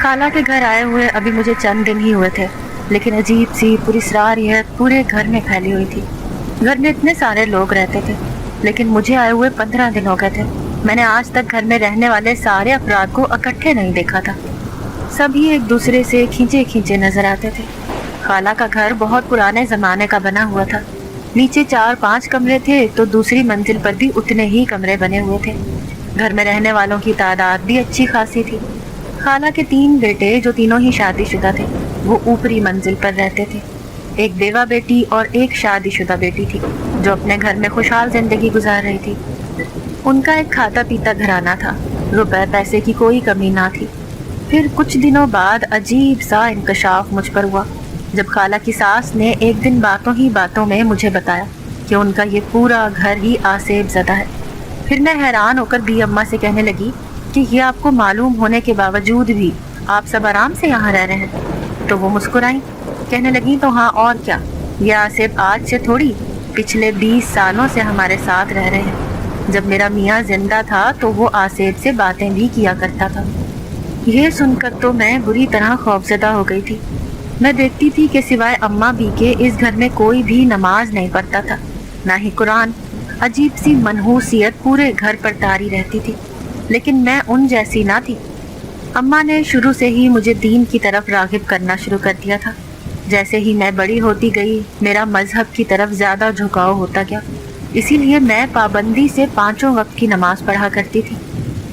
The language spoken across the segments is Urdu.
خالہ کے گھر آئے ہوئے ابھی مجھے چند دن ہی ہوئے تھے، لیکن عجیب سی پراسراریت پورے گھر میں پھیلی ہوئی تھی۔ گھر میں اتنے سارے لوگ رہتے تھے، لیکن مجھے آئے ہوئے 15 دن ہو گئے تھے۔ میں نے آج تک گھر میں رہنے والے سارے افراد کو اکٹھے نہیں دیکھا تھا۔ سبھی ایک دوسرے سے کھینچے کھینچے نظر آتے تھے۔ خالہ کا گھر بہت پرانے زمانے کا بنا ہوا تھا۔ نیچے 4-5 کمرے تھے تو دوسری منزل پر بھی اتنے ہی کمرے بنے ہوئے تھے۔ گھر میں رہنے والوں کی تعداد بھی اچھی خاصی تھی۔ خالہ کے 3 بیٹے جو تینوں ہی شادی شدہ تھے وہ اوپری منزل پر رہتے تھے۔ ایک بیوہ بیٹی اور ایک شادی شدہ بیٹی تھی جو اپنے گھر میں خوشحال زندگی گزار رہی تھی۔ ان کا ایک کھاتا پیتا گھرانہ تھا، روپے پیسے کی کوئی کمی نہ تھی۔ پھر کچھ دنوں بعد عجیب سا انکشاف مجھ پر ہوا جب خالہ کی ساس نے ایک دن باتوں ہی باتوں میں مجھے بتایا کہ ان کا یہ پورا گھر ہی آسیب زدہ ہے۔ پھر میں حیران ہو کر بی اماں سے کہنے لگی کہ یہ آپ کو معلوم ہونے کے باوجود بھی آپ سب آرام سے یہاں رہ رہے ہیں؟ تو وہ مسکرائیں، کہنے لگی تو ہاں اور کیا، یہ آصف آج سے تھوڑی، پچھلے 20 سالوں سے ہمارے ساتھ رہ رہے ہیں۔ جب میرا میاں زندہ تھا تو وہ آصف سے باتیں بھی کیا کرتا تھا۔ یہ سن کر تو میں بری طرح خوفزدہ ہو گئی تھی۔ میں دیکھتی تھی کہ سوائے اماں بھی کے اس گھر میں کوئی بھی نماز نہیں پڑھتا تھا، نہ ہی قرآن۔ عجیب سی منحوسیت پورے گھر پر طاری رہتی تھی، لیکن میں ان جیسی نہ تھی۔ اماں نے شروع سے ہی مجھے دین کی طرف راغب کرنا شروع کر دیا تھا۔ جیسے ہی میں بڑی ہوتی گئی میرا مذہب کی طرف زیادہ جھکاؤ ہوتا گیا، اسی لیے میں پابندی سے 5 وقت کی نماز پڑھا کرتی تھی۔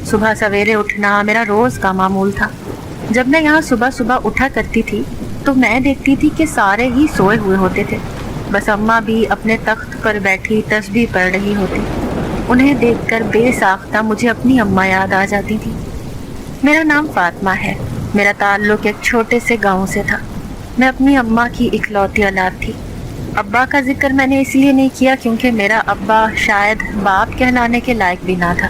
صبح سویرے اٹھنا میرا روز کا معمول تھا۔ جب میں یہاں صبح صبح اٹھا کرتی تھی تو میں دیکھتی تھی کہ سارے ہی سوئے ہوئے ہوتے تھے، بس اماں بھی اپنے تخت پر بیٹھی تسبیح پڑھ رہی ہوتی۔ انہیں دیکھ کر بے ساختہ مجھے اپنی اماں یاد آ جاتی تھی۔ میرا نام فاطمہ ہے۔ میرا تعلق ایک چھوٹے سے گاؤں سے تھا۔ میں اپنی اماں کی اکلوتی اولاد تھی۔ ابا کا ذکر میں نے اس لیے نہیں کیا کیونکہ میرا ابا شاید باپ کہلانے کے لائق بھی نہ تھا۔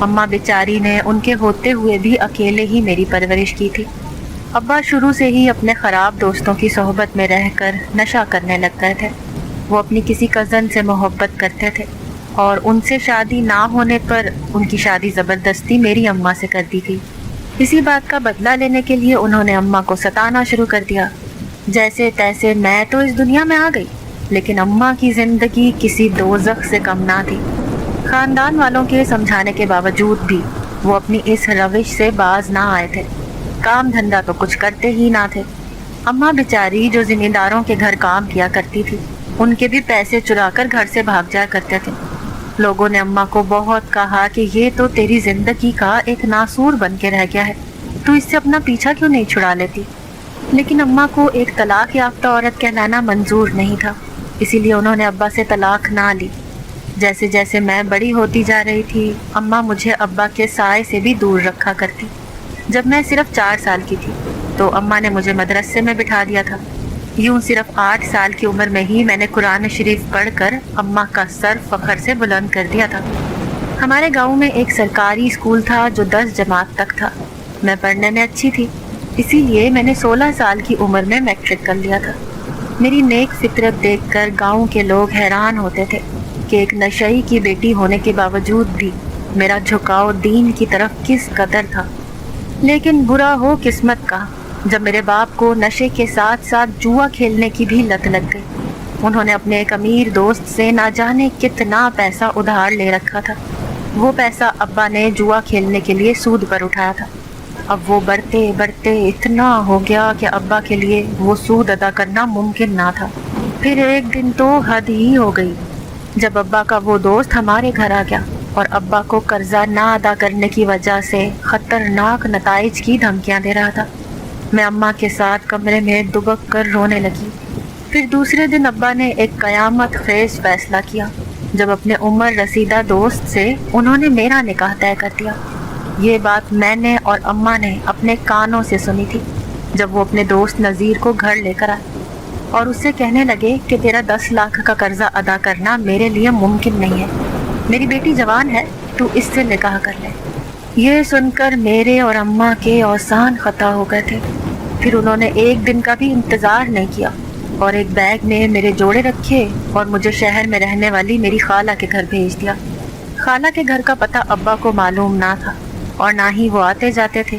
اماں بیچاری نے ان کے ہوتے ہوئے بھی اکیلے ہی میری پرورش کی تھی۔ ابا شروع سے ہی اپنے خراب دوستوں کی صحبت میں رہ کر نشہ کرنے لگ گئے تھے۔ وہ اپنی کسی کزن سے محبت کرتے تھے اور ان سے شادی نہ ہونے پر ان کی شادی زبردستی میری اماں سے کر دی تھی۔ اسی بات کا بدلہ لینے کے لیے انہوں نے اماں کو ستانا شروع کر دیا۔ جیسے تیسے میں تو اس دنیا میں آ گئی، لیکن اماں کی زندگی کسی دوزخ سے کم نہ تھی۔ خاندان والوں کے سمجھانے کے باوجود بھی وہ اپنی اس روش سے باز نہ آئے تھے۔ کام دھندا تو کچھ کرتے ہی نہ تھے۔ اماں بیچاری جو زمینداروں کے گھر کام کیا کرتی تھی، ان کے بھی پیسے چرا کر گھر سے بھاگ جایا کرتے تھے۔ لوگوں نے اماں کو بہت کہا کہ یہ تو تیری زندگی کا ایک ناسور بن کے رہ گیا ہے، تو اس سے اپنا پیچھا کیوں نہیں چھڑا لیتی؟ لیکن اماں کو ایک طلاق یافتہ عورت کہلانا منظور نہیں تھا، اسی لیے انہوں نے ابا سے طلاق نہ لی۔ جیسے جیسے میں بڑی ہوتی جا رہی تھی اماں مجھے ابا کے سائے سے بھی دور رکھا کرتی۔ جب میں صرف 4 سال کی تھی تو اماں نے مجھے مدرسے میں بٹھا دیا تھا۔ یوں صرف 8 سال کی عمر میں ہی میں نے قرآن شریف پڑھ کر اماں کا سر فخر سے بلند کر دیا تھا۔ ہمارے گاؤں میں ایک سرکاری اسکول تھا جو 10 جماعت تک تھا۔ میں پڑھنے میں اچھی تھی، اسی لیے میں نے 16 سال کی عمر میں میٹرک کر لیا تھا۔ میری نیک فطرت دیکھ کر گاؤں کے لوگ حیران ہوتے تھے کہ ایک نشئی کی بیٹی ہونے کے باوجود بھی میرا جھکاؤ دین کی طرف کس قدر تھا۔ لیکن برا ہو قسمت کا، جب میرے باپ کو نشے کے ساتھ ساتھ جوا کھیلنے کی بھی لت لگ گئی۔ انہوں نے اپنے ایک امیر دوست سے نہ جانے کتنا پیسہ ادھار لے رکھا تھا۔ وہ پیسہ ابا نے جوا کھیلنے کے لیے سود پر اٹھایا تھا۔ اب وہ بڑھتے بڑھتے اتنا ہو گیا کہ ابا کے لیے وہ سود ادا کرنا ممکن نہ تھا۔ پھر ایک دن تو حد ہی ہو گئی جب ابا کا وہ دوست ہمارے گھر آ گیا اور ابا کو قرضہ نہ ادا کرنے کی وجہ سے خطرناک نتائج کی دھمکیاں دے رہا تھا۔ میں اماں کے ساتھ کمرے میں دبک کر رونے لگی۔ پھر دوسرے دن ابا نے ایک قیامت خیز فیصلہ کیا جب اپنے عمر رسیدہ دوست سے انہوں نے میرا نکاح طے کر دیا۔ یہ بات میں نے اور اماں نے اپنے کانوں سے سنی تھی جب وہ اپنے دوست نذیر کو گھر لے کر آئے اور اس سے کہنے لگے کہ تیرا 10 لاکھ کا قرضہ ادا کرنا میرے لیے ممکن نہیں ہے، میری بیٹی جوان ہے، تو اس سے نکاح کر لے۔ یہ سن کر میرے اور اماں کے اوزان خطا ہو گئے تھے۔ پھر انہوں نے ایک دن کا بھی انتظار نہیں کیا اور ایک بیگ میں میرے جوڑے رکھے اور مجھے شہر میں رہنے والی میری خالہ کے گھر بھیج دیا۔ خالہ کے گھر کا پتہ ابا کو معلوم نہ تھا اور نہ ہی وہ آتے جاتے تھے۔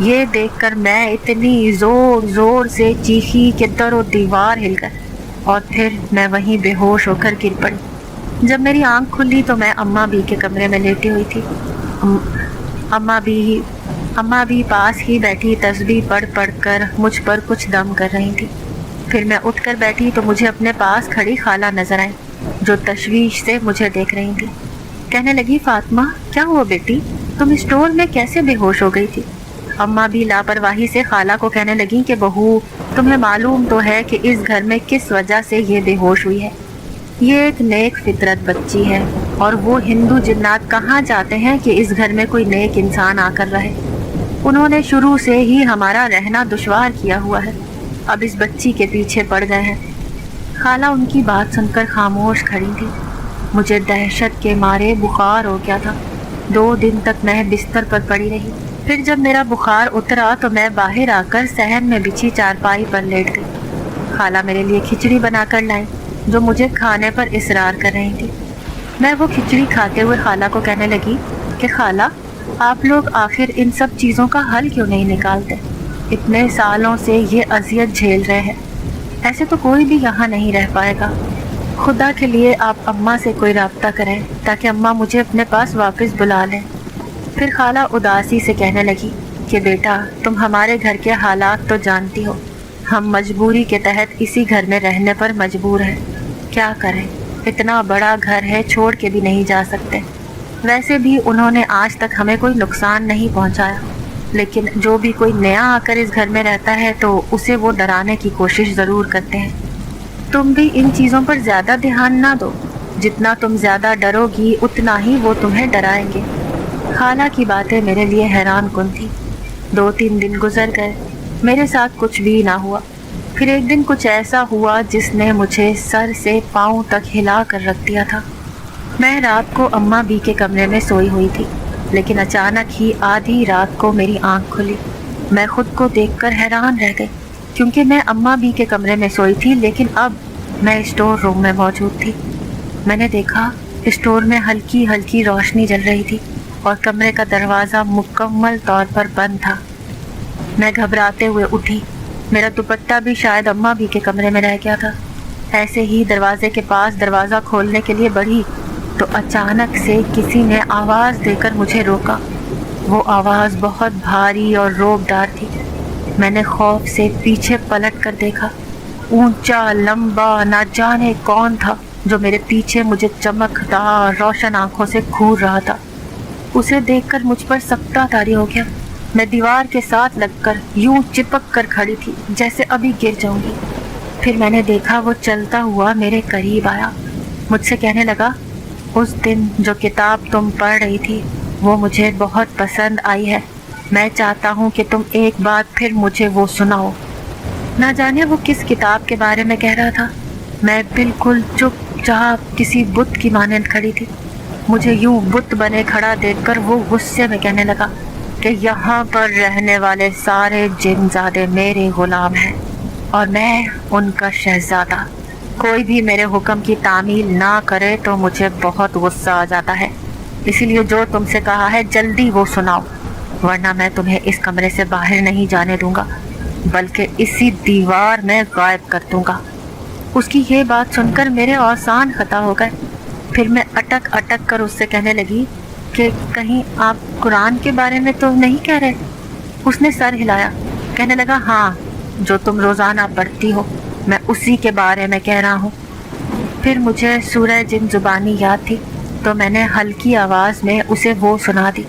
یہ دیکھ کر میں اتنی زور زور سے چیخی کہ در و دیوار ہل گئے اور پھر میں وہیں بے ہوش ہو کر گر پڑی۔ جب میری آنکھ کھلی تو میں اماں بھی کے کمرے میں لیٹی ہوئی تھی۔ اماں بھی پاس ہی بیٹھی تسبیح پڑھ پڑھ کر مجھ پر کچھ دم کر رہی تھی۔ پھر میں اٹھ کر بیٹھی تو مجھے اپنے پاس کھڑی خالہ نظر آئی جو تشویش سے مجھے دیکھ رہی تھی۔ کہنے لگی، فاطمہ کیا ہوا بیٹی، تم اسٹور میں کیسے بے ہوش ہو گئی تھی؟ اماں بھی لاپرواہی سے خالہ کو کہنے لگی کہ بہو، تمہیں معلوم تو ہے کہ اس گھر میں کس وجہ سے یہ بے ہوش ہوئی ہے۔ یہ ایک نیک فطرت بچی ہے اور وہ ہندو جنات کہاں جاتے ہیں کہ اس گھر میں کوئی نیک انسان آ کر رہے۔ انہوں نے شروع سے ہی ہمارا رہنا دشوار کیا ہوا ہے، اب اس بچی کے پیچھے پڑ گئے ہیں۔ خالہ ان کی بات سن کر خاموش کھڑی تھی۔ مجھے دہشت کے مارے بخار ہو گیا تھا۔ 2 دن تک میں بستر پر پڑی رہی۔ پھر جب میرا بخار اترا تو میں باہر آ کر صحن میں بچھی چارپائی پر لیٹ گئی۔ خالہ میرے لیے کھچڑی بنا کر لائیں جو مجھے کھانے پر اصرار کر رہی تھی۔ میں وہ کھچڑی کھاتے ہوئے خالہ کو کہنے لگی کہ خالہ، آپ لوگ آخر ان سب چیزوں کا حل کیوں نہیں نکالتے؟ اتنے سالوں سے یہ اذیت جھیل رہے ہیں، ایسے تو کوئی بھی یہاں نہیں رہ پائے گا۔ خدا کے لیے آپ اماں سے کوئی رابطہ کریں تاکہ اماں مجھے اپنے پاس واپس بلا لیں۔ پھر خالہ اداسی سے کہنے لگی کہ بیٹا، تم ہمارے گھر کے حالات تو جانتی ہو، ہم مجبوری کے تحت اسی گھر میں رہنے پر مجبور ہیں۔ کیا کریں، اتنا بڑا گھر ہے، چھوڑ کے بھی نہیں جا سکتے۔ ویسے بھی انہوں نے آج تک ہمیں کوئی نقصان نہیں پہنچایا، لیکن جو بھی کوئی نیا آ کر اس گھر میں رہتا ہے تو اسے وہ ڈرانے کی کوشش ضرور کرتے ہیں۔ تم بھی ان چیزوں پر زیادہ دھیان نہ دو، جتنا تم زیادہ ڈرو گی اتنا ہی وہ تمہیں ڈرائیں گے۔ خالہ کی باتیں میرے لیے حیران کن تھی۔ 2-3 دن گزر گئے، میرے ساتھ کچھ بھی نہ ہوا۔ پھر ایک دن کچھ ایسا ہوا جس نے مجھے سر سے پاؤں تک ہلا کر رکھ دیا تھا۔ میں رات کو اماں بی کے کمرے میں سوئی ہوئی تھی، لیکن اچانک ہی آدھی رات کو میری آنکھ کھلی۔ میں خود کو دیکھ کر حیران رہ گئی، کیونکہ میں اماں بی کے کمرے میں سوئی تھی لیکن اب میں اسٹور روم میں موجود تھی۔ میں نے دیکھا اسٹور میں ہلکی ہلکی روشنی جل رہی تھی اور کمرے کا دروازہ مکمل طور پر بند تھا۔ میں گھبراتے ہوئے اٹھی، میرا دوپٹہ بھی شاید اماں بی کے کمرے میں رہ گیا تھا۔ ایسے ہی دروازے کے پاس دروازہ کھولنے کے لیے بڑھی تو اچانک سے کسی نے آواز دے کر مجھے روکا۔ وہ آواز بہت بھاری اور روبدار تھی۔ میں نے خوف سے پیچھے پلٹ کر دیکھا۔ اونچا لمبا نہ جانے کون تھا جو میرے پیچھے مجھے چمکدار روشن آنکھوں سے گھور رہا تھا۔ اسے دیکھ کر مجھ پر سکتہ طاری ہو گیا۔ میں دیوار کے ساتھ لگ کر یوں چپک کر کھڑی تھی جیسے ابھی گر جاؤں گی۔ پھر میں نے دیکھا وہ چلتا ہوا میرے قریب آیا، مجھ سے کہنے لگا، اس دن جو کتاب تم پڑھ رہی تھی وہ مجھے بہت پسند آئی ہے، میں چاہتا ہوں کہ تم ایک بار پھر مجھے وہ سناؤ۔ نہ جانے وہ کس کتاب کے بارے میں کہہ رہا تھا۔ میں بالکل چپ چاپ کسی بت کی مانند کھڑی تھی۔ مجھے یوں بت بنے کھڑا دیکھ کر وہ غصے میں کہنے لگا کہ یہاں پر رہنے والے سارے جن زادے میرے غلام ہیں اور میں ان کا شہزادہ۔ کوئی بھی میرے حکم کی تعمیل نہ کرے تو مجھے بہت غصہ آ جاتا ہے، اسی لیے جو تم سے کہا ہے جلدی وہ سناؤ، ورنہ میں تمہیں اس کمرے سے باہر نہیں جانے دوں گا بلکہ اسی دیوار میں غائب کر دوں گا۔ اس کی یہ بات سن کر میرے اوسان خطا ہو گئے۔ پھر میں اٹک اٹک کر اس سے کہنے لگی کہ کہیں آپ قرآن کے بارے میں تو نہیں کہہ رہے؟ اس نے سر ہلایا، کہنے لگا، ہاں جو تم روزانہ پڑھتی ہو میں اسی کے بارے میں کہہ رہا ہوں۔ پھر مجھے سورہ جن زبانی یاد تھی تو میں نے ہلکی آواز میں اسے وہ سنا دی۔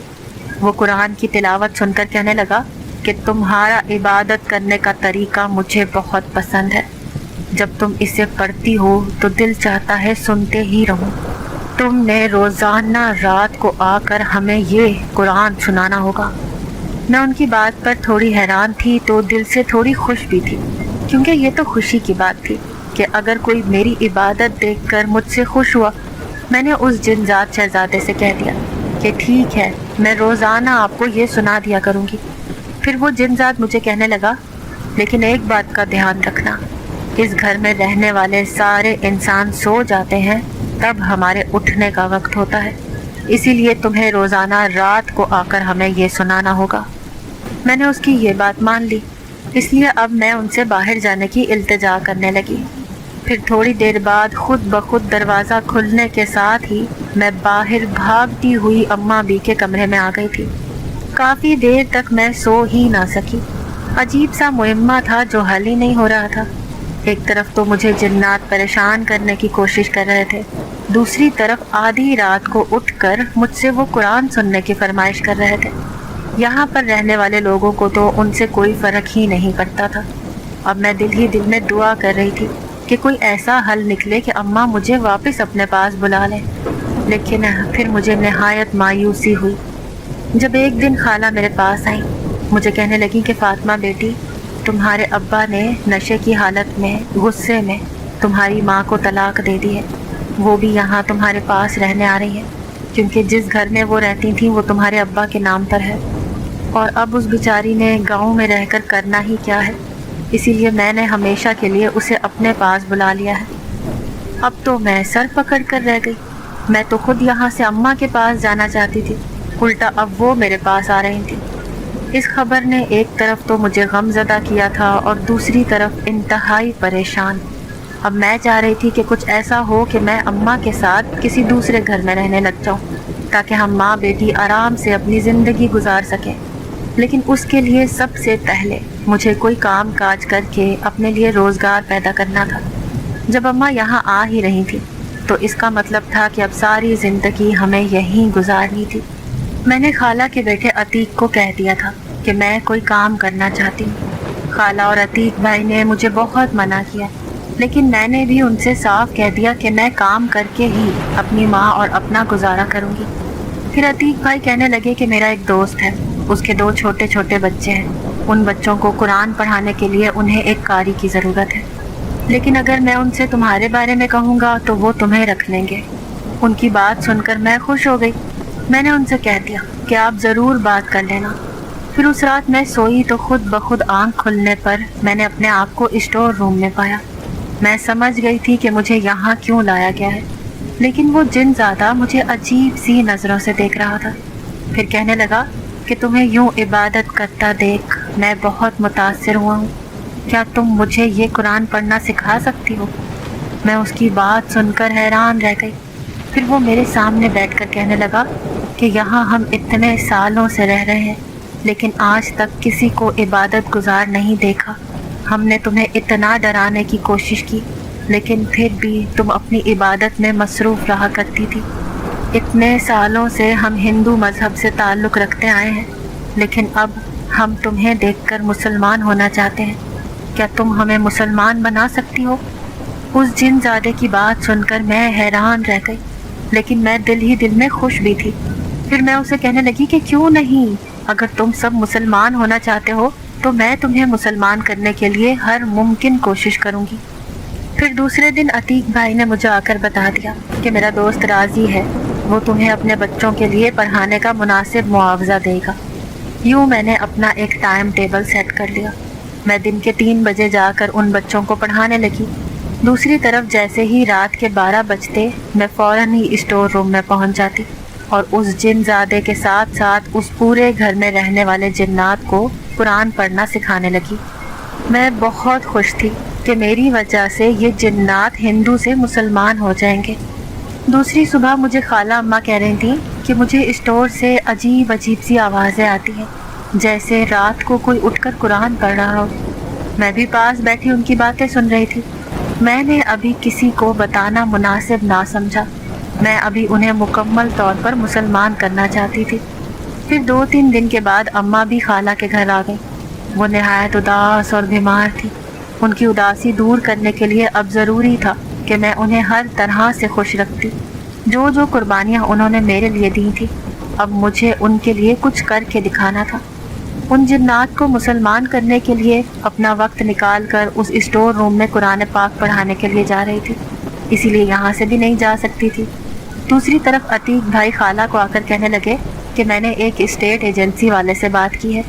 وہ قرآن کی تلاوت سن کر کہنے لگا کہ تمہارا عبادت کرنے کا طریقہ مجھے بہت پسند ہے، جب تم اسے پڑھتی ہو تو دل چاہتا ہے سنتے ہی رہوں۔ تم نے روزانہ رات کو آ کر ہمیں یہ قرآن سنانا ہوگا۔ میں ان کی بات پر تھوڑی حیران تھی تو دل سے تھوڑی خوش بھی تھی، کیونکہ یہ تو خوشی کی بات تھی کہ اگر کوئی میری عبادت دیکھ کر مجھ سے خوش ہوا۔ میں نے اس جنزاد شہزادے سے کہہ دیا کہ ٹھیک ہے، میں روزانہ آپ کو یہ سنا دیا کروں گی۔ پھر وہ جنزاد مجھے کہنے لگا، لیکن ایک بات کا دھیان رکھنا، اس گھر میں رہنے والے سارے انسان سو جاتے ہیں تب ہمارے اٹھنے کا وقت ہوتا ہے، اسی لیے تمہیں روزانہ رات کو آ کر ہمیں یہ سنانا ہوگا۔ میں نے اس کی یہ بات مان لی، اس لیے اب میں ان سے باہر جانے کی التجا کرنے لگی۔ پھر تھوڑی دیر بعد خود بخود دروازہ کھلنے کے ساتھ ہی میں باہر بھاگتی ہوئی اماں بی کے کمرے میں آ گئی تھی۔ کافی دیر تک میں سو ہی نہ سکی۔ عجیب سا معمہ تھا جو حل ہی نہیں ہو رہا تھا۔ ایک طرف تو مجھے جنات پریشان کرنے کی کوشش کر رہے تھے، دوسری طرف آدھی رات کو اٹھ کر مجھ سے وہ قرآن سننے کی فرمائش کر رہے تھے۔ یہاں پر رہنے والے لوگوں کو تو ان سے کوئی فرق ہی نہیں پڑتا تھا۔ اب میں دل ہی دل میں دعا کر رہی تھی کہ کوئی ایسا حل نکلے کہ اماں مجھے واپس اپنے پاس بلا لیں، لیکن پھر مجھے نہایت مایوسی ہوئی جب ایک دن خالہ میرے پاس آئیں۔ مجھے کہنے لگی کہ فاطمہ بیٹی، تمہارے ابا نے نشے کی حالت میں غصے میں تمہاری ماں کو طلاق دے دی ہے، وہ بھی یہاں تمہارے پاس رہنے آ رہی ہے، کیونکہ جس گھر میں وہ رہتی تھیں وہ تمہارے ابا کے نام پر ہے، اور اب اس بیچاری نے گاؤں میں رہ کر کرنا ہی کیا ہے، اسی لیے میں نے ہمیشہ کے لیے اسے اپنے پاس بلا لیا ہے۔ اب تو میں سر پکڑ کر رہ گئی۔ میں تو خود یہاں سے اماں کے پاس جانا چاہتی تھی، الٹا اب وہ میرے پاس آ رہی تھی۔ اس خبر نے ایک طرف تو مجھے غم زدہ کیا تھا اور دوسری طرف انتہائی پریشان۔ اب میں چاہ رہی تھی کہ کچھ ایسا ہو کہ میں اماں کے ساتھ کسی دوسرے گھر میں رہنے لگ جاؤں، تاکہ ہم ماں بیٹی آرام سے اپنی زندگی گزار سکیں، لیکن اس کے لیے سب سے پہلے مجھے کوئی کام کاج کر کے اپنے لیے روزگار پیدا کرنا تھا۔ جب اماں یہاں آ ہی رہی تھی تو اس کا مطلب تھا کہ اب ساری زندگی ہمیں یہیں گزارنی تھی۔ میں نے خالہ کے بیٹے عتیق کو کہہ دیا تھا کہ میں کوئی کام کرنا چاہتی ہوں۔ خالہ اور عتیق بھائی نے مجھے بہت منع کیا، لیکن میں نے بھی ان سے صاف کہہ دیا کہ میں کام کر کے ہی اپنی ماں اور اپنا گزارا کروں گی۔ پھر عتیق بھائی کہنے لگے کہ میرا ایک دوست ہے، اس کے 2 چھوٹے چھوٹے بچے ہیں، ان بچوں کو قرآن پڑھانے کے لیے انہیں ایک قاری کی ضرورت ہے، لیکن اگر میں ان سے تمہارے بارے میں کہوں گا تو وہ تمہیں رکھ لیں گے۔ ان کی بات سن کر میں خوش ہو گئی۔ میں نے ان سے کہہ دیا کہ آپ ضرور بات کر لینا۔ پھر اس رات میں سوئی تو خود بخود آنکھ کھلنے پر میں نے اپنے آپ کو اسٹور روم میں پایا۔ میں سمجھ گئی تھی کہ مجھے یہاں کیوں لایا گیا ہے، لیکن وہ جن زیادہ مجھے عجیب سی نظروں سے دیکھ رہا تھا۔ پھر کہنے لگا کہ تمہیں یوں عبادت کرتا دیکھ میں بہت متاثر ہوا ہوں، کیا تم مجھے یہ قرآن پڑھنا سکھا سکتی ہو؟ میں اس کی بات سن کر حیران رہ گئی۔ پھر وہ میرے سامنے بیٹھ کر کہنے لگا کہ یہاں ہم اتنے سالوں سے رہ رہے ہیں، لیکن آج تک کسی کو عبادت گزار نہیں دیکھا۔ ہم نے تمہیں اتنا ڈرانے کی کوشش کی، لیکن پھر بھی تم اپنی عبادت میں مصروف رہا کرتی تھی۔ اتنے سالوں سے ہم ہندو مذہب سے تعلق رکھتے آئے ہیں، لیکن اب ہم تمہیں دیکھ کر مسلمان ہونا چاہتے ہیں، کیا تم ہمیں مسلمان بنا سکتی ہو؟ اس جن زادے کی بات سن کر میں حیران رہ گئی، لیکن میں دل ہی دل میں خوش بھی تھی۔ پھر میں اسے کہنے لگی کہ کیوں نہیں، اگر تم سب مسلمان ہونا چاہتے ہو تو میں تمہیں مسلمان کرنے کے لیے ہر ممکن کوشش کروں گی۔ پھر دوسرے دن عتیق بھائی نے مجھے آ کر بتا دیا کہ میرا دوست راضی ہے، وہ تمہیں اپنے بچوں کے لیے پڑھانے کا مناسب معاوضہ دے گا۔ یوں میں نے اپنا ایک ٹائم ٹیبل سیٹ کر لیا۔ میں دن کے 3 بجے جا کر ان بچوں کو پڑھانے لگی۔ دوسری طرف جیسے ہی رات کے 12 بجتے میں فوراً ہی اسٹور روم میں پہنچ جاتی اور اس جن زادے کے ساتھ ساتھ اس پورے گھر میں رہنے والے جنات کو قرآن پڑھنا سکھانے لگی۔ میں بہت خوش تھی کہ میری وجہ سے یہ جنات ہندو سے مسلمان ہو جائیں گے۔ دوسری صبح مجھے خالہ اماں کہہ رہی تھیں کہ مجھے اسٹور سے عجیب عجیب سی آوازیں آتی ہیں، جیسے رات کو کوئی اٹھ کر قرآن پڑھ رہا ہو۔ میں بھی پاس بیٹھی ان کی باتیں سن رہی تھی۔ میں نے ابھی کسی کو بتانا مناسب نہ سمجھا، میں ابھی انہیں مکمل طور پر مسلمان کرنا چاہتی تھی۔ پھر 2-3 دن کے بعد اماں بھی خالہ کے گھر آ گئی۔ وہ نہایت اداس اور بیمار تھی۔ ان کی اداسی دور کرنے کے لیے اب ضروری تھا کہ میں انہیں ہر طرح سے خوش رکھتی۔ جو جو قربانیاں انہوں نے میرے لیے دی تھی، اب مجھے ان کے لیے کچھ کر کے دکھانا تھا۔ ان جنات کو مسلمان کرنے کے لیے اپنا وقت نکال کر اس اسٹور روم میں قرآن پاک پڑھانے کے لیے جا رہی تھی، اسی لیے یہاں سے بھی نہیں جا سکتی تھی۔ دوسری طرف عتیق بھائی خالہ کو آ کر کہنے لگے کہ میں نے ایک اسٹیٹ ایجنسی والے سے بات کی ہے،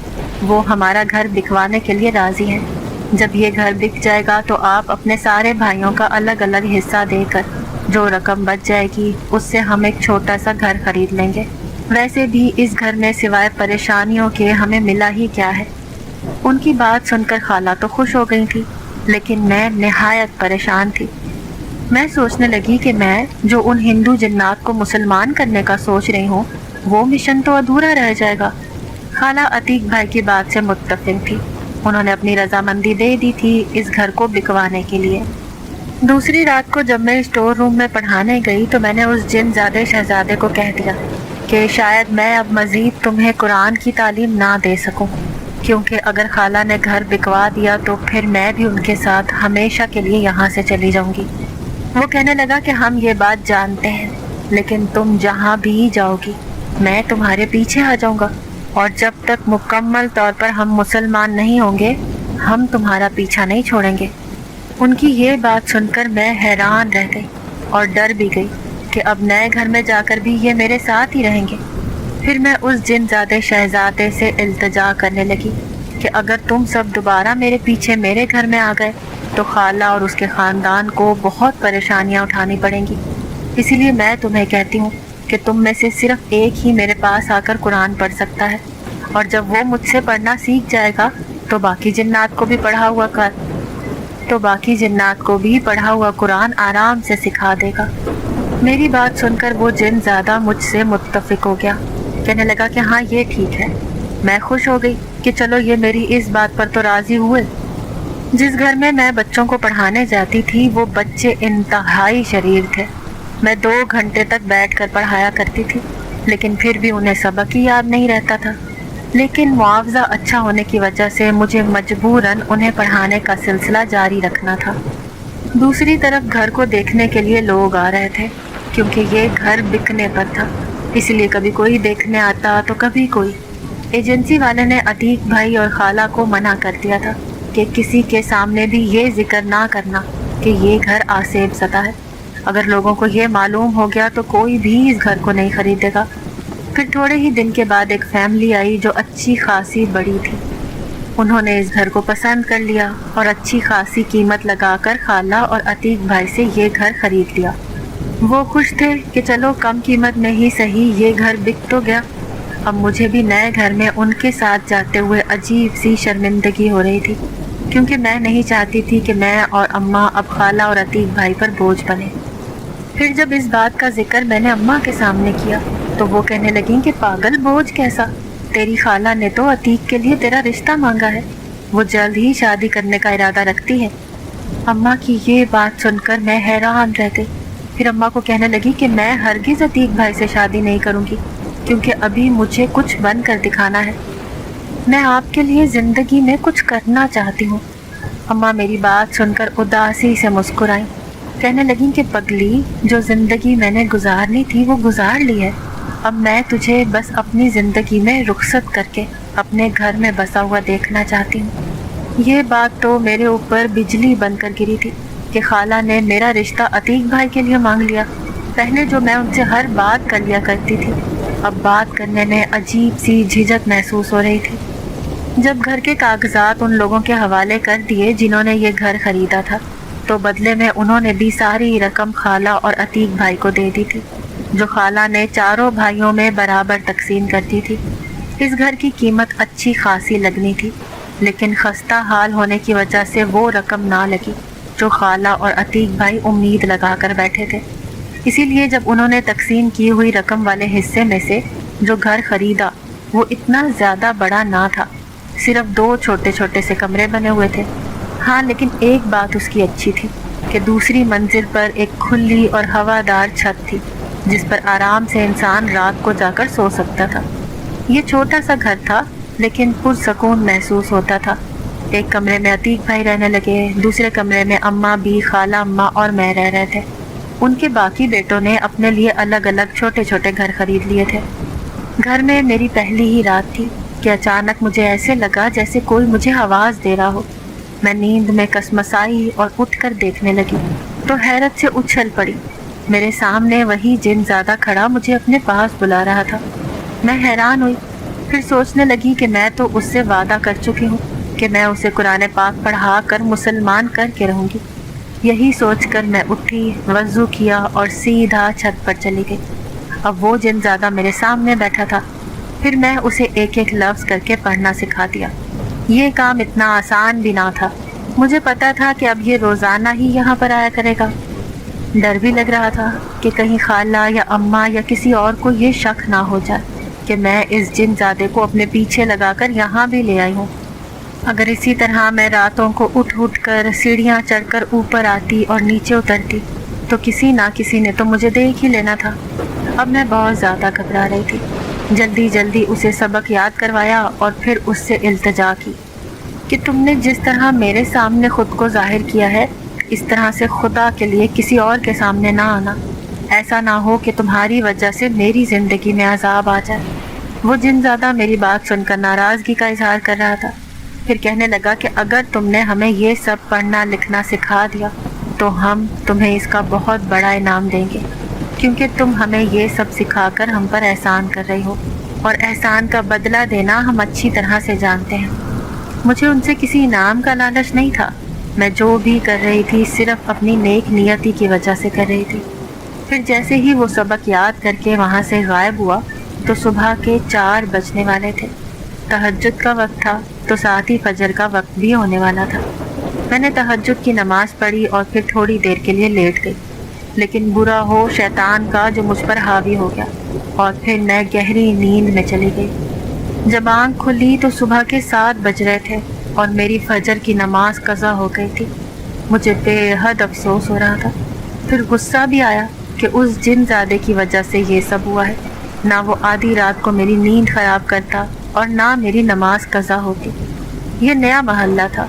وہ ہمارا گھر بکوانے کے لیے راضی ہیں۔ جب یہ گھر بک جائے گا تو آپ اپنے سارے بھائیوں کا الگ الگ حصہ دے کر جو رقم بچ جائے گی اس سے ہم ایک چھوٹا سا گھر خرید لیں گے۔ ویسے بھی اس گھر میں سوائے پریشانیوں کے ہمیں ملا ہی کیا ہے۔ ان کی بات سن کر خالہ تو خوش ہو گئی تھی، لیکن میں نہایت پریشان تھی۔ میں سوچنے لگی کہ میں جو ان ہندو جنات کو مسلمان کرنے کا سوچ رہی ہوں، وہ مشن تو ادھورا رہ جائے گا۔ خالہ عتیق بھائی کی بات سے متفق تھی۔ انہوں نے اپنی رضامندی دے دی تھی اس گھر کو بکوانے کے لیے۔ دوسری رات کو جب میں اسٹور روم میں پڑھانے گئی تو میں نے اس جن زادے شہزادے کو کہہ دیا کہ شاید میں اب مزید تمہیں قرآن کی تعلیم نہ دے سکوں، کیونکہ اگر خالہ نے گھر بکوا دیا تو پھر میں بھی ان کے ساتھ ہمیشہ کے لیے یہاں سے چلی جاؤں گی۔ وہ کہنے لگا کہ ہم یہ بات جانتے ہیں، لیکن تم جہاں بھی جاؤ گی میں تمہارے پیچھے آ جاؤں گا، اور جب تک مکمل طور پر ہم مسلمان نہیں ہوں گے ہم تمہارا پیچھا نہیں چھوڑیں گے۔ ان کی یہ بات سن کر میں حیران رہ گئی اور ڈر بھی گئی کہ اب نئے گھر میں جا کر بھی یہ میرے ساتھ ہی رہیں گے۔ پھر میں اس جن زادے شہزادے سے التجا کرنے لگی کہ اگر تم سب دوبارہ میرے پیچھے میرے گھر میں آ گئے تو خالہ اور اس کے خاندان کو بہت پریشانیاں اٹھانی پڑیں گی، اسی لیے میں تمہیں کہتی ہوں کہ تم میں سے صرف ایک ہی میرے پاس آ کر قرآن پڑھ سکتا ہے، اور جب وہ مجھ سے پڑھنا سیکھ جائے گا تو باقی جنات کو بھی پڑھا ہوا قرآن آرام سے سکھا دے گا۔ میری بات سن کر وہ جن زیادہ مجھ سے متفق ہو گیا، کہنے لگا کہ ہاں یہ ٹھیک ہے۔ میں خوش ہو گئی کہ چلو یہ میری اس بات پر تو راضی ہوئے۔ جس گھر میں میں بچوں کو پڑھانے جاتی تھی وہ بچے انتہائی شریر تھے۔ میں 2 گھنٹے تک بیٹھ کر پڑھایا کرتی تھی، لیکن پھر بھی انہیں سبق ہی یاد نہیں رہتا تھا۔ لیکن معاوضہ اچھا ہونے کی وجہ سے مجھے مجبوراً انہیں پڑھانے کا سلسلہ جاری رکھنا تھا۔ دوسری طرف گھر کو دیکھنے کے لیے لوگ آ رہے تھے، کیونکہ یہ گھر بکنے پر تھا، اس لیے کبھی کوئی دیکھنے آتا تو کبھی کوئی۔ ایجنسی والے نے عتیق بھائی اور خالہ کو منع کر دیا تھا کہ کسی کے سامنے بھی یہ ذکر نہ کرنا کہ یہ گھر آسیب زدہ ہے۔ اگر لوگوں کو یہ معلوم ہو گیا تو کوئی بھی اس گھر کو نہیں خریدے گا۔ پھر تھوڑے ہی دن کے بعد ایک فیملی آئی جو اچھی خاصی بڑی تھی۔ انہوں نے اس گھر کو پسند کر لیا اور اچھی خاصی قیمت لگا کر خالہ اور عتیق بھائی سے یہ گھر خرید لیا۔ وہ خوش تھے کہ چلو کم قیمت میں ہی صحیح یہ گھر بک تو گیا۔ اب مجھے بھی نئے گھر میں ان کے ساتھ جاتے ہوئے عجیب سی شرمندگی ہو رہی تھی، کیونکہ میں نہیں چاہتی تھی کہ میں اور اماں اب خالہ اور عتیق بھائی پر بوجھ بنے۔ پھر جب اس بات کا ذکر میں نے اماں کے سامنے کیا تو وہ کہنے لگیں کہ پاگل، بوجھ کیسا؟ تیری خالہ نے تو عتیق کے لیے تیرا رشتہ مانگا ہے، وہ جلد ہی شادی کرنے کا ارادہ رکھتی ہے۔ اماں کی یہ بات سن کر میں حیران رہ گئی۔ پھر اماں کو کہنے لگی کہ میں ہرگز عتیق بھائی سے شادی نہیں کروں گی، کیونکہ ابھی مجھے کچھ بن کر دکھانا ہے۔ میں آپ کے لیے زندگی میں کچھ کرنا چاہتی ہوں۔ اماں میری بات سن کر اداسی سے مسکرائیں، کہنے لگیں کہ پگلی، جو زندگی میں نے گزارنی تھی وہ گزار لی ہے، اب میں تجھے بس اپنی زندگی میں رخصت کر کے اپنے گھر میں بسا ہوا دیکھنا چاہتی ہوں۔ یہ بات تو میرے اوپر بجلی بن کر گری تھی کہ خالہ نے میرا رشتہ عتیق بھائی کے لیے مانگ لیا۔ پہلے جو میں ان سے ہر بات کر لیا کرتی تھی، اب بات کرنے میں عجیب سی جھجک محسوس ہو رہی تھی۔ جب گھر کے کاغذات ان لوگوں کے حوالے کر دیے جنہوں نے یہ گھر خریدا تھا، تو بدلے میں انہوں نے بھی ساری رقم خالہ اور عتیق بھائی کو دے دی تھی، جو خالہ نے چاروں بھائیوں میں برابر تقسیم کر دی تھی۔ اس گھر کی قیمت اچھی خاصی لگنی تھی، لیکن خستہ حال ہونے کی وجہ سے وہ رقم نہ لگی جو خالہ اور عتیق بھائی امید لگا کر بیٹھے تھے۔ اسی لیے جب انہوں نے تقسیم کی ہوئی رقم والے حصے میں سے جو گھر خریدا وہ اتنا زیادہ بڑا نہ تھا، صرف 2 چھوٹے چھوٹے سے کمرے بنے ہوئے تھے۔ ہاں، لیکن ایک بات اس کی اچھی تھی کہ دوسری منزل پر ایک کھلی اور ہوادار چھت تھی جس پر آرام سے انسان رات کو جا کر سو سکتا تھا۔ یہ چھوٹا سا گھر تھا لیکن پرسکون محسوس ہوتا تھا۔ ایک کمرے میں عتیق بھائی رہنے لگے، دوسرے کمرے میں اماں بھی، خالہ اماں اور میں رہ رہے تھے۔ ان کے باقی بیٹوں نے اپنے لیے الگ الگ چھوٹے چھوٹے گھر خرید لیے تھے۔ گھر میں میری پہلی ہی رات تھی کہ اچانک مجھے ایسے لگا جیسے کوئی مجھے آواز دے رہا ہو۔ میں نیند میں کسمسائی اور اٹھ کر دیکھنے لگی تو حیرت سے اچھل پڑی۔ میرے سامنے وہی جن زیادہ کھڑا مجھے اپنے پاس بلا رہا تھا۔ میں حیران ہوئی، پھر سوچنے لگی کہ میں تو اس سے وعدہ کر چکی ہوں کہ میں اسے قرآن پاک پڑھا کر مسلمان کر کے رہوں گی۔ یہی سوچ کر میں اٹھی، وضو کیا اور سیدھا چھت پر چلی گئی۔ اب وہ جن زیادہ میرے سامنے بیٹھا تھا، پھر میں اسے ایک ایک لفظ کر کے پڑھنا سکھا دیا۔ یہ کام اتنا آسان بھی نہ تھا، مجھے پتا تھا کہ اب یہ روزانہ ہی یہاں پر آیا کرے گا۔ ڈر بھی لگ رہا تھا کہ کہیں خالہ یا اماں یا کسی اور کو یہ شک نہ ہو جائے کہ میں اس جن زادے کو اپنے پیچھے لگا کر یہاں بھی لے آئی ہوں۔ اگر اسی طرح میں راتوں کو اٹھ کر سیڑھیاں چڑھ کر اوپر آتی اور نیچے اترتی تو کسی نہ کسی نے تو مجھے دیکھ ہی لینا تھا۔ اب میں بہت زیادہ گھبرا رہی تھی۔ جلدی جلدی اسے سبق یاد کروایا اور پھر اس سے التجا کی کہ تم نے جس طرح میرے سامنے خود کو ظاہر کیا ہے، اس طرح سے خدا کے لیے کسی اور کے سامنے نہ آنا۔ ایسا نہ ہو کہ تمہاری وجہ سے میری زندگی میں عذاب آ جائے۔ وہ جن زیادہ میری بات سن کر ناراضگی کا اظہار کر رہا تھا، پھر کہنے لگا کہ اگر تم نے ہمیں یہ سب پڑھنا لکھنا سکھا دیا تو ہم تمہیں اس کا بہت بڑا انعام دیں گے، کیونکہ تم ہمیں یہ سب سکھا کر ہم پر احسان کر رہی ہو، اور احسان کا بدلہ دینا ہم اچھی طرح سے جانتے ہیں۔ مجھے ان سے کسی انعام کا لالچ نہیں تھا، میں جو بھی کر رہی تھی صرف اپنی نیک نیتی کی وجہ سے کر رہی تھی۔ پھر جیسے ہی وہ سبق یاد کر کے وہاں سے غائب ہوا تو صبح کے 4 بجنے والے تھے۔ تہجد کا وقت تھا تو ساتھ ہی فجر کا وقت بھی ہونے والا تھا۔ میں نے تہجد کی نماز پڑھی اور پھر تھوڑی دیر کے لیے لیٹ گئی، لیکن برا ہو شیطان کا جو مجھ پر حاوی ہو گیا، اور پھر میں گہری نیند میں چلی گئی۔ جب آنکھ کھلی تو صبح کے 7 بج رہے تھے اور میری فجر کی نماز قضا ہو گئی تھی۔ مجھے بے حد افسوس ہو رہا تھا، پھر غصہ بھی آیا کہ اس جن زادے کی وجہ سے یہ سب ہوا ہے۔ نہ وہ آدھی رات کو میری نیند خراب کرتا اور نہ میری نماز قضا ہوتی۔ یہ نیا محلہ تھا،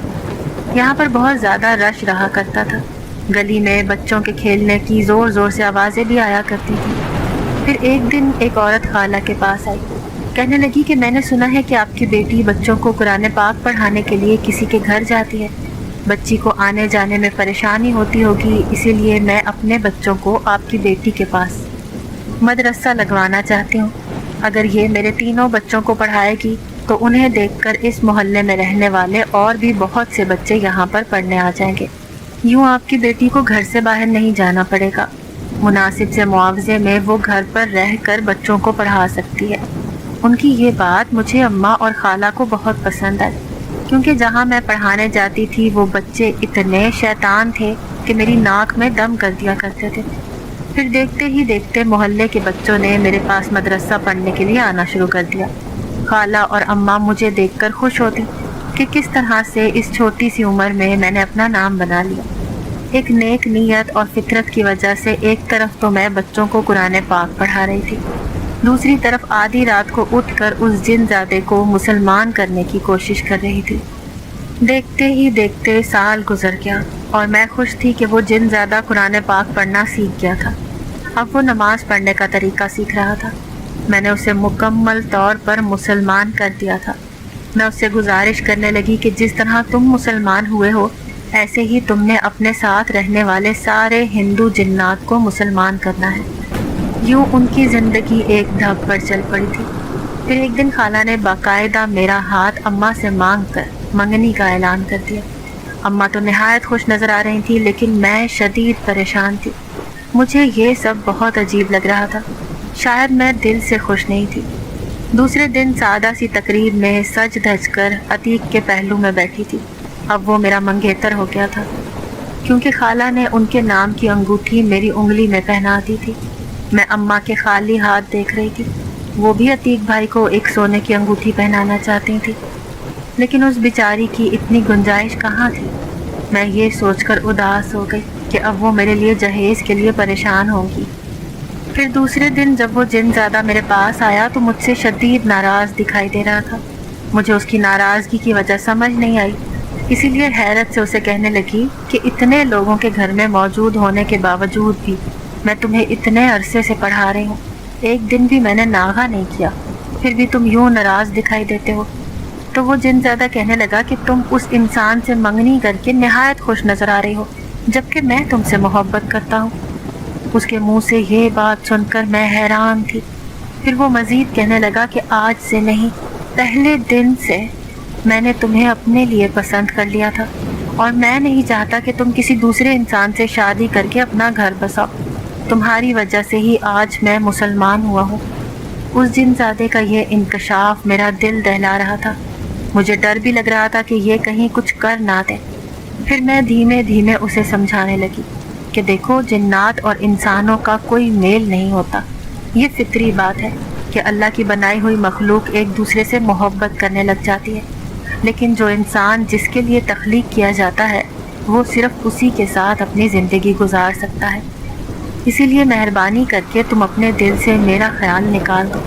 یہاں پر بہت زیادہ رش رہا کرتا تھا۔ گلی میں بچوں کے کھیلنے کی زور زور سے آوازیں بھی آیا کرتی تھی۔ پھر ایک دن ایک عورت خالہ کے پاس آئی، کہنے لگی کہ میں نے سنا ہے کہ آپ کی بیٹی بچوں کو قرآن پاک پڑھانے کے لیے کسی کے گھر جاتی ہے۔ بچی کو آنے جانے میں پریشانی ہوتی ہوگی، اسی لیے میں اپنے بچوں کو آپ کی بیٹی کے پاس مدرسہ لگوانا چاہتی ہوں۔ اگر یہ میرے تینوں بچوں کو پڑھائے گی تو انہیں دیکھ کر اس محلے میں رہنے والے اور بھی بہت سے بچے یہاں پر پڑھنے آ جائیں گے۔ یوں آپ کی بیٹی کو گھر سے باہر نہیں جانا پڑے گا۔ مناسب سے معاوضے میں وہ گھر پر رہ کر بچوں کو پڑھا سکتی ہے۔ ان کی یہ بات مجھے اماں اور خالہ کو بہت پسند آئی، کیونکہ جہاں میں پڑھانے جاتی تھی وہ بچے اتنے شیطان تھے کہ میری ناک میں دم کر دیا کرتے تھے۔ پھر دیکھتے ہی دیکھتے محلے کے بچوں نے میرے پاس مدرسہ پڑھنے کے لیے آنا شروع کر دیا۔ خالہ اور اماں مجھے دیکھ کر خوش ہوتی کہ کس طرح سے اس چھوٹی سی عمر میں میں نے اپنا نام بنا لیا۔ ایک نیک نیت اور فطرت کی وجہ سے ایک طرف تو میں بچوں کو قرآن پاک پڑھا رہی تھی، دوسری طرف آدھی رات کو اٹھ کر اس جن زادے کو مسلمان کرنے کی کوشش کر رہی تھی۔ دیکھتے ہی دیکھتے سال گزر گیا اور میں خوش تھی کہ وہ جن زادہ قرآن پاک پڑھنا سیکھ گیا تھا۔ اب وہ نماز پڑھنے کا طریقہ سیکھ رہا تھا۔ میں نے اسے مکمل طور پر مسلمان کر دیا تھا۔ میں اس سے گزارش کرنے لگی کہ جس طرح تم مسلمان ہوئے ہو، ایسے ہی تم نے اپنے ساتھ رہنے والے سارے ہندو جنات کو مسلمان کرنا ہے۔ یوں ان کی زندگی ایک دھب پر چل پڑی تھی۔ پھر ایک دن خالہ نے باقاعدہ میرا ہاتھ اماں سے مانگ کر منگنی کا اعلان کر دیا۔ اماں تو نہایت خوش نظر آ رہی تھی، لیکن میں شدید پریشان تھی۔ مجھے یہ سب بہت عجیب لگ رہا تھا، شاید میں دل سے خوش نہیں تھی۔ دوسرے دن سادہ سی تقریب میں سج دھج کر عتیق کے پہلو میں بیٹھی تھی۔ اب وہ میرا منگیتر ہو گیا تھا، کیونکہ خالہ نے ان کے نام کی انگوٹھی میری انگلی میں پہنا دی تھی۔ میں اماں کے خالی ہاتھ دیکھ رہی تھی، وہ بھی عتیق بھائی کو ایک سونے کی انگوٹھی پہنانا چاہتی تھی، لیکن اس بیچاری کی اتنی گنجائش کہاں تھی۔ میں یہ سوچ کر اداس ہو گئی کہ اب وہ میرے لیے جہیز کے لیے پریشان ہوگی۔ پھر دوسرے دن جب وہ جن زیادہ میرے پاس آیا تو مجھ سے شدید ناراض دکھائی دے رہا تھا۔ مجھے اس کی ناراضگی کی وجہ سمجھ نہیں آئی، اسی لیے حیرت سے اسے کہنے لگی کہ اتنے لوگوں کے گھر میں موجود ہونے کے باوجود بھی میں تمہیں اتنے عرصے سے پڑھا رہی ہوں، ایک دن بھی میں نے ناغہ نہیں کیا، پھر بھی تم یوں ناراض دکھائی دیتے ہو۔ تو وہ جن زیادہ کہنے لگا کہ تم اس انسان سے منگنی کر کے نہایت خوش نظر آ رہی ہو، جبکہ میں تم سے محبت کرتا ہوں۔ اس کے منہ سے یہ بات سن کر میں حیران تھی۔ پھر وہ مزید کہنے لگا کہ آج سے نہیں، پہلے دن سے میں نے تمہیں اپنے لیے پسند کر لیا تھا، اور میں نہیں چاہتا کہ تم کسی دوسرے انسان سے شادی کر کے اپنا گھر بساؤ۔ تمہاری وجہ سے ہی آج میں مسلمان ہوا ہوں۔ اس جن زادے کا یہ انکشاف میرا دل دہلا رہا تھا۔ مجھے ڈر بھی لگ رہا تھا کہ یہ کہیں کچھ کر نہ دے۔ پھر میں دھیمے دھیمے اسے سمجھانے لگی کہ دیکھو، جنات اور انسانوں کا کوئی میل نہیں ہوتا۔ یہ فطری بات ہے کہ اللہ کی بنائی ہوئی مخلوق ایک دوسرے سے محبت کرنے لگ جاتی ہے، لیکن جو انسان جس کے لیے تخلیق کیا جاتا ہے وہ صرف اسی کے ساتھ اپنی زندگی گزار سکتا ہے۔ اسی لیے مہربانی کر کے تم اپنے دل سے میرا خیال نکال دو،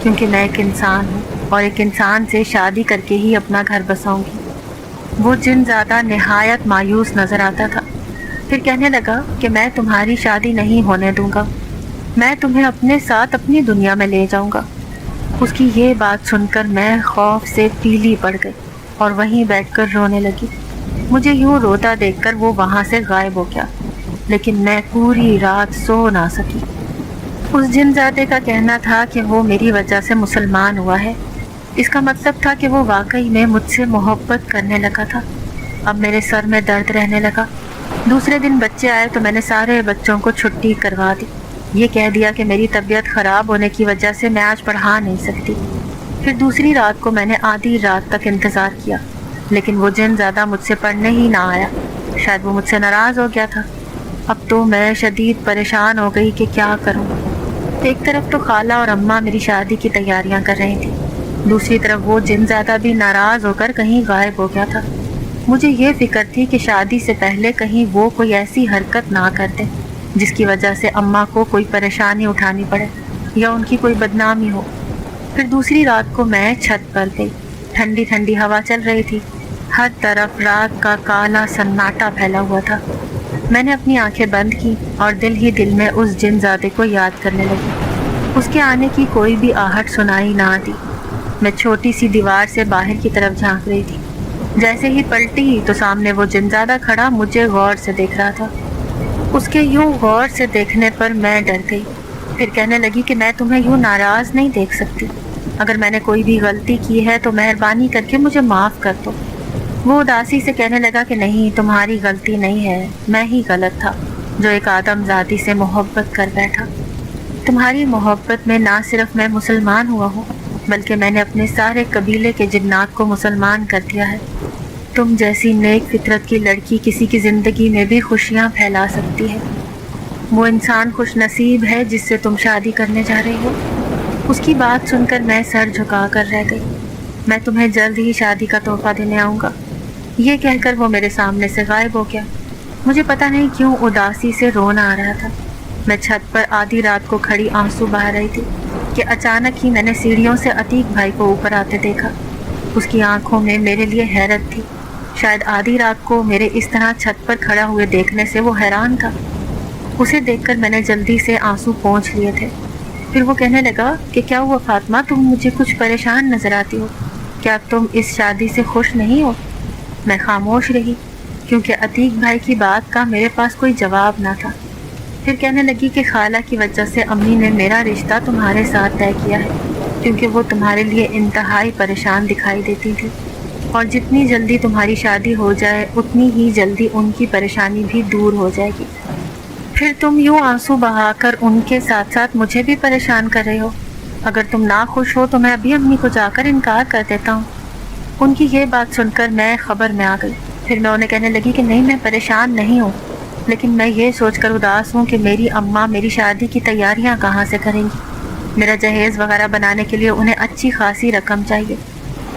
کیونکہ میں ایک انسان ہوں اور ایک انسان سے شادی کر کے ہی اپنا گھر بساؤں گی۔ وہ جن زیادہ نہایت مایوس نظر آتا تھا۔ پھر کہنے لگا کہ میں تمہاری شادی نہیں ہونے دوں گا، میں تمہیں اپنے ساتھ اپنی دنیا میں لے جاؤں گا۔ اس کی یہ بات سن کر میں خوف سے پیلی پڑ گئی اور وہیں بیٹھ کر رونے لگی۔ مجھے یوں روتا دیکھ کر وہ وہاں سے غائب ہو گیا، لیکن میں پوری رات سو نہ سکی۔ اس جن زادے کا کہنا تھا کہ وہ میری وجہ سے مسلمان ہوا ہے۔ اس کا مطلب تھا کہ وہ واقعی میں مجھ سے محبت کرنے لگا تھا۔ اب میرے سر میں درد رہنے لگا۔ دوسرے دن بچے آئے تو میں نے سارے بچوں کو چھٹی کروا دی۔ یہ کہہ دیا کہ میری طبیعت خراب ہونے کی وجہ سے میں آج پڑھا نہیں سکتی۔ پھر دوسری رات کو میں نے آدھی رات تک انتظار کیا، لیکن وہ جن زیادہ مجھ سے پڑھنے ہی نہ آیا۔ شاید وہ مجھ سے ناراض ہو گیا تھا۔ اب تو میں شدید پریشان ہو گئی کہ کیا کروں۔ ایک طرف تو خالہ اور اماں میری شادی کی تیاریاں کر رہی تھی، دوسری طرف وہ جن زیادہ بھی ناراض ہو کر کہیں غائب ہو گیا تھا۔ مجھے یہ فکر تھی کہ شادی سے پہلے کہیں وہ کوئی ایسی حرکت نہ کر دے جس کی وجہ سے اماں کو کوئی پریشانی اٹھانی پڑے یا ان کی کوئی بدنامی ہو۔ پھر دوسری رات کو میں چھت پر گئی۔ ٹھنڈی ٹھنڈی ہوا چل رہی تھی، ہر طرف رات کا کالا سناٹا پھیلا ہوا تھا۔ میں نے اپنی آنکھیں بند کی اور دل ہی دل میں اس جن زادے کو یاد کرنے لگی۔ اس کے آنے کی کوئی بھی آہٹ سنائی نہ دی۔ میں چھوٹی سی دیوار سے باہر کی طرف جھانک رہی تھی۔ جیسے ہی پلٹی تو سامنے وہ جن زادہ کھڑا مجھے غور سے دیکھ رہا تھا۔ اس کے یوں غور سے دیکھنے پر میں ڈر گئی۔ پھر کہنے لگی کہ میں تمہیں یوں ناراض نہیں دیکھ سکتی۔ اگر میں نے کوئی بھی غلطی کی ہے تو مہربانی کر کے مجھے معاف کر دو۔ وہ اداسی سے کہنے لگا کہ نہیں، تمہاری غلطی نہیں ہے، میں ہی غلط تھا جو ایک آدم زادی سے محبت کر بیٹھا۔ تمہاری محبت میں نہ صرف میں مسلمان ہوا ہوں، بلکہ میں نے اپنے سارے قبیلے کے جنات کو مسلمان کر دیا ہے۔ تم جیسی نیک فطرت کی لڑکی کسی کی زندگی میں بھی خوشیاں پھیلا سکتی ہے۔ وہ انسان خوش نصیب ہے جس سے تم شادی کرنے جا رہی ہو۔ اس کی بات سن کر میں سر جھکا کر رہ گئی۔ میں تمہیں جلد ہی شادی کا تحفہ دینے آؤں گا، یہ کہہ کر وہ میرے سامنے سے غائب ہو گیا۔ مجھے پتہ نہیں کیوں اداسی سے رونا آ رہا تھا۔ میں چھت پر آدھی رات کو کھڑی آنسو بہا رہی تھی کہ اچانک ہی میں نے سیڑھیوں سے عتیق بھائی کو اوپر آتے دیکھا۔ اس کی آنکھوں میں میرے لیے حیرت تھی۔ شاید آدھی رات کو میرے اس طرح چھت پر کھڑا ہوئے دیکھنے سے وہ حیران تھا۔ اسے دیکھ کر میں نے جلدی سے آنسو پونچھ لیے تھے۔ پھر وہ کہنے لگا کہ کیا ہوا فاطمہ، تم مجھے کچھ پریشان نظر آتی ہو، کیا تم اس شادی سے خوش نہیں ہو؟ میں خاموش رہی کیونکہ عتیق بھائی کی بات کا میرے پاس کوئی جواب نہ تھا۔ پھر کہنے لگی کہ خالہ کی وجہ سے امی نے میرا رشتہ تمہارے ساتھ طے کیا ہے، کیونکہ وہ تمہارے لیے انتہائی پریشان دکھائی دیتی تھی، اور جتنی جلدی تمہاری شادی ہو جائے اتنی ہی جلدی ان کی پریشانی بھی دور ہو جائے گی۔ پھر تم یوں آنسو بہا کر ان کے ساتھ ساتھ مجھے بھی پریشان کر رہے ہو۔ اگر تم نہ خوش ہو تو میں ابھی امی کو جا کر انکار کر دیتا ہوں۔ ان کی یہ بات سن کر میں خبر میں آ گئی۔ پھر میں انہیں کہنے لگی کہ نہیں، میں پریشان نہیں ہوں، لیکن میں یہ سوچ کر اداس ہوں کہ میری اماں میری شادی کی تیاریاں کہاں سے کریں گی۔ میرا جہیز وغیرہ بنانے کے لیے انہیں اچھی خاصی رقم چاہیے۔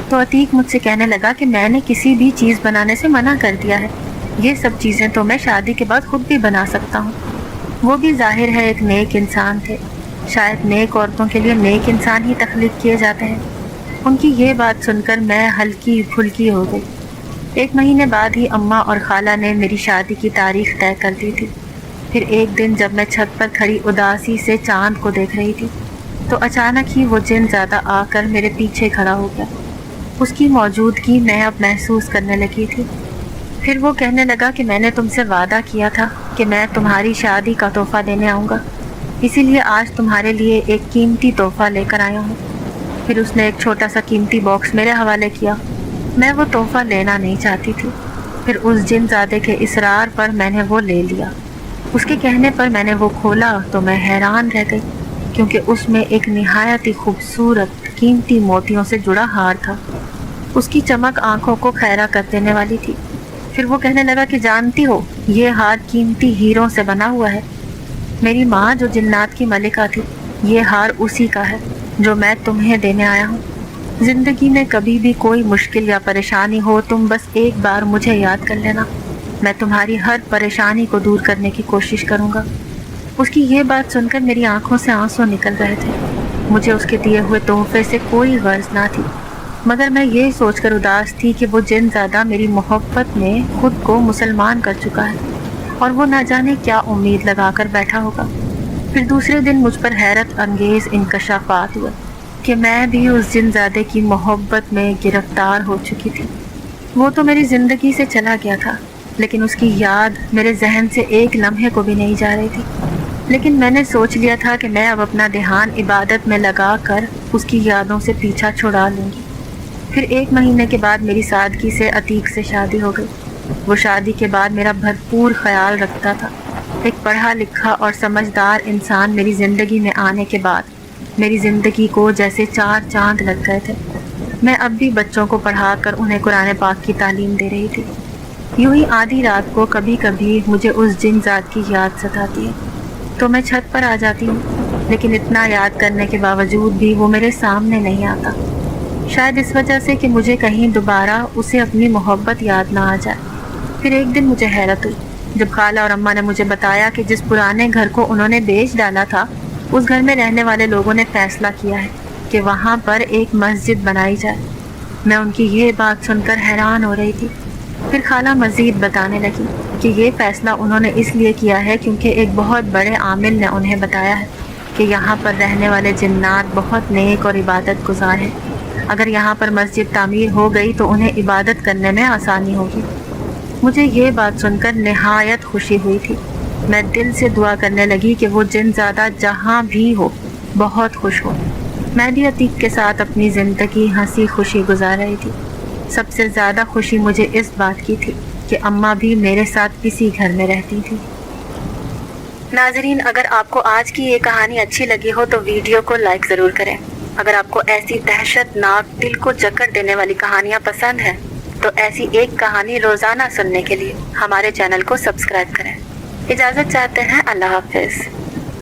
تو عتیق مجھ سے کہنے لگا کہ میں نے کسی بھی چیز بنانے سے منع کر دیا ہے، یہ سب چیزیں تو میں شادی کے بعد خود بھی بنا سکتا ہوں۔ وہ بھی ظاہر ہے ایک نیک انسان تھے، شاید نیک عورتوں کے لیے نیک انسان ہی تخلیق کیے جاتے ہیں۔ ان کی یہ بات سن کر میں ہلکی پھلکی ہو گئی۔ 1 مہینے بعد ہی اماں اور خالہ نے میری شادی کی تاریخ طے کر دی تھی۔ پھر ایک دن جب میں چھت پر کھڑی اداسی سے چاند کو دیکھ رہی تھی تو اچانک ہی وہ جن زیادہ آ کر میرے پیچھے کھڑا ہو گیا۔ اس کی موجودگی میں اب محسوس کرنے لگی تھی۔ پھر وہ کہنے لگا کہ میں نے تم سے وعدہ کیا تھا کہ میں تمہاری شادی کا تحفہ دینے آؤں گا، اسی لیے آج تمہارے لیے ایک قیمتی تحفہ لے کر آیا ہوں۔ پھر اس نے ایک چھوٹا سا قیمتی باکس میرے حوالے کیا۔ میں وہ تحفہ لینا نہیں چاہتی تھی، پھر اس جن زادے کے اصرار پر میں نے وہ لے لیا۔ اس کے کہنے پر میں نے وہ کھولا تو میں حیران رہ گئی، کیونکہ اس میں ایک نہایت ہی خوبصورت قیمتی موتیوں سے جڑا ہار تھا۔ اس کی چمک آنکھوں کو خیرہ کر دینے والی تھی۔ پھر وہ کہنے لگا کہ جانتی ہو، یہ ہار قیمتی ہیروں سے بنا ہوا ہے۔ میری ماں جو جنات کی ملکہ تھی، یہ ہار اسی کا ہے جو میں تمہیں دینے آیا ہوں۔ زندگی میں کبھی بھی کوئی مشکل یا پریشانی ہو، تم بس ایک بار مجھے یاد کر لینا، میں تمہاری ہر پریشانی کو دور کرنے کی کوشش کروں گا۔ اس کی یہ بات سن کر میری آنکھوں سے آنسو نکل رہے تھے۔ مجھے اس کے دیے ہوئے تحفے سے کوئی غرض نہ تھی، مگر میں یہ سوچ کر اداس تھی کہ وہ جن زیادہ میری محبت میں خود کو مسلمان کر چکا ہے، اور وہ نہ جانے کیا امید لگا کر بیٹھا ہوگا۔ پھر دوسرے دن مجھ پر حیرت انگیز انکشافات ہوئے کہ میں بھی اس جن زادے کی محبت میں گرفتار ہو چکی تھی۔ وہ تو میری زندگی سے چلا گیا تھا، لیکن اس کی یاد میرے ذہن سے ایک لمحے کو بھی نہیں جا رہی تھی۔ لیکن میں نے سوچ لیا تھا کہ میں اب اپنا دھیان عبادت میں لگا کر اس کی یادوں سے پیچھا چھڑا لوں گی۔ پھر 1 مہینے کے بعد میری سادگی سے عتیق سے شادی ہو گئی۔ وہ شادی کے بعد میرا بھرپور خیال رکھتا تھا۔ ایک پڑھا لکھا اور سمجھدار انسان میری زندگی میں آنے کے بعد میری زندگی کو جیسے 4 چاند لگ گئے تھے۔ میں اب بھی بچوں کو پڑھا کر انہیں قرآن پاک کی تعلیم دے رہی تھی۔ یوں ہی آدھی رات کو کبھی کبھی مجھے اس جن ذات کی یاد ستاتی ہے تو میں چھت پر آ جاتی ہوں، لیکن اتنا یاد کرنے کے باوجود بھی وہ میرے سامنے نہیں آتا، شاید اس وجہ سے کہ مجھے کہیں دوبارہ اسے اپنی محبت یاد نہ آ جائے۔ پھر ایک دن مجھے حیرت ہوئی جب خالہ اور اماں نے مجھے بتایا کہ جس پرانے گھر کو انہوں نے بیچ ڈالا تھا، اس گھر میں رہنے والے لوگوں نے فیصلہ کیا ہے کہ وہاں پر ایک مسجد بنائی جائے۔ میں ان کی یہ بات سن کر حیران ہو رہی تھی۔ پھر خالہ مزید بتانے لگی کہ یہ فیصلہ انہوں نے اس لیے کیا ہے کیونکہ ایک بہت بڑے عامل نے انہیں بتایا ہے کہ یہاں پر رہنے والے جنات بہت نیک اور عبادت گزار ہیں۔ اگر یہاں پر مسجد تعمیر ہو گئی تو انہیں عبادت کرنے میں آسانی ہوگی۔ مجھے یہ بات سن کر نہایت خوشی ہوئی تھی۔ میں دل سے دعا کرنے لگی کہ وہ جن زادہ جہاں بھی ہو بہت خوش ہو۔ میں بھی عتیق کے ساتھ اپنی زندگی ہنسی خوشی گزار رہی تھی۔ سب سے زیادہ خوشی مجھے اس بات کی تھی کہ اماں بھی میرے ساتھ اسی گھر میں رہتی تھی۔ ناظرین، اگر آپ کو آج کی یہ کہانی اچھی لگی ہو تو ویڈیو کو لائک ضرور کریں۔ اگر آپ کو ایسی دہشت ناک دل کو جکڑ دینے والی کہانیاں پسند ہیں تو ایسی ایک کہانی روزانہ سننے کے لیے ہمارے چینل کو سبسکرائب کریں۔ اجازت چاہتے ہیں، اللہ حافظ۔